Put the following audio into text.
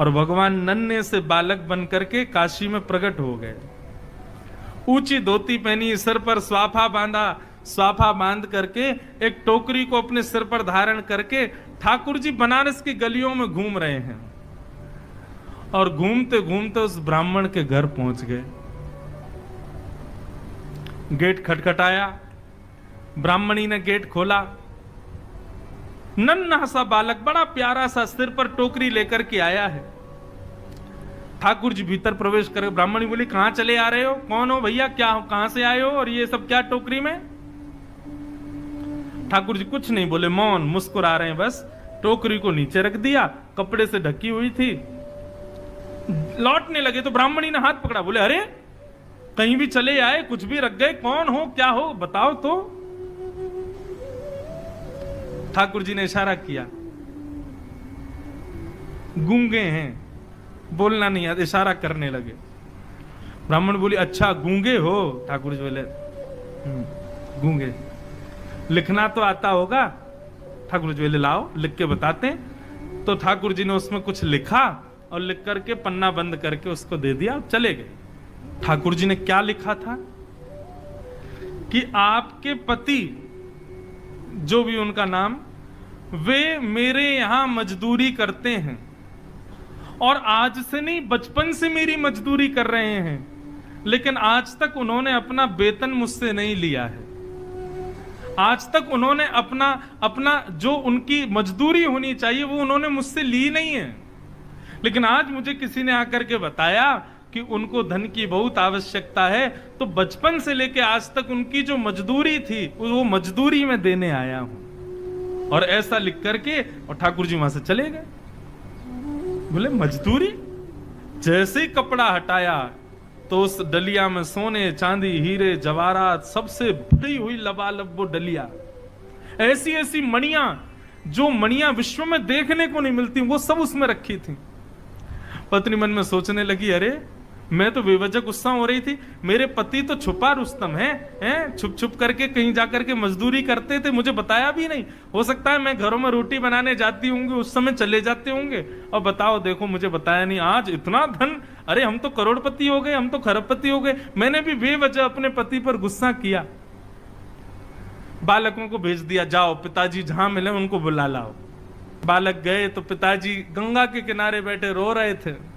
और भगवान नन्हे से बालक बन करके काशी में प्रकट हो गए। ऊंची धोती पहनी, सिर पर स्वाफा बांधा, स्वाफा बांध करके एक टोकरी को अपने सिर पर धारण करके ठाकुर जी बनारस की गलियों में घूम रहे हैं। और घूमते घूमते उस ब्राह्मण के घर पहुंच गए। गेट खटखटाया, ब्राह्मणी ने गेट खोला। नन्हा सा बालक, बड़ा प्यारा सा, सिर पर टोकरी लेकर के आया है। ठाकुर जी भीतर प्रवेश कर, ब्राह्मणी बोली कहां चले आ रहे हो, कौन हो भैया, क्या हो, कहां से आए हो, और ये सब क्या टोकरी में? ठाकुर जी कुछ नहीं बोले, मौन, मुस्कुरा रहे हैं बस। टोकरी को नीचे रख दिया, कपड़े से ढकी हुई थी। लौटने लगे तो ब्राह्मणी ने हाथ पकड़ा, बोले अरे कहीं भी चले आए, कुछ भी रख गए, कौन हो, क्या हो, बताओ तो। ठाकुर जी ने इशारा किया, गूंगे हैं, बोलना नहीं आता, इशारा करने लगे। ब्राह्मण बोली अच्छा गूंगे हो? ठाकुर जी बोले गूंगे, लिखना तो आता होगा? ठाकुर जी बोले लाओ लिख के बताते हैं। तो ठाकुर जी ने उसमें कुछ लिखा और लिख करके पन्ना बंद करके उसको दे दिया, चले गए। ठाकुर जी ने क्या लिखा था कि आपके पति, जो भी उनका नाम, वे मेरे यहां मजदूरी करते हैं और आज से नहीं, बचपन से मेरी मजदूरी कर रहे हैं, लेकिन आज तक उन्होंने अपना वेतन मुझसे नहीं लिया है। आज तक उन्होंने अपना जो उनकी मजदूरी होनी चाहिए वो उन्होंने मुझसे ली नहीं है। लेकिन आज मुझे किसी ने आकर के बताया कि उनको धन की बहुत आवश्यकता है, तो बचपन से लेके आज तक उनकी जो मजदूरी थी वो मजदूरी में देने आया हूं। और ऐसा लिख करके और ठाकुर जी वहां से चले गए। बोले मजदूरी? जैसे ही कपड़ा हटाया तो उस डलिया में सोने, चांदी, हीरे, जवाहरात, सबसे भरी हुई लबालब वो डलिया, ऐसी ऐसी मणियां, जो मणियां विश्व में देखने को नहीं मिलती, वो सब उसमें रखी थी। पत्नी मन में सोचने लगी, अरे मैं तो बेवजह गुस्सा हो रही थी, मेरे पति तो छुपा रुस्तम हैं, छुप छुप करके कहीं जाकर के मजदूरी करते थे, मुझे बताया भी नहीं। हो सकता है मैं घरों में रोटी बनाने जाती होंगी, उस समय चले जाते होंगे, और बताओ देखो मुझे बताया नहीं। आज इतना धन, अरे हम तो करोड़पति हो गए, हम तो खरबपति हो गए, मैंने भी बेवजह अपने पति पर गुस्सा किया। बालकों को भेज दिया, जाओ पिताजी जहां मिले उनको बुला लाओ। बालक गए तो पिताजी गंगा के किनारे बैठे रो रहे थे।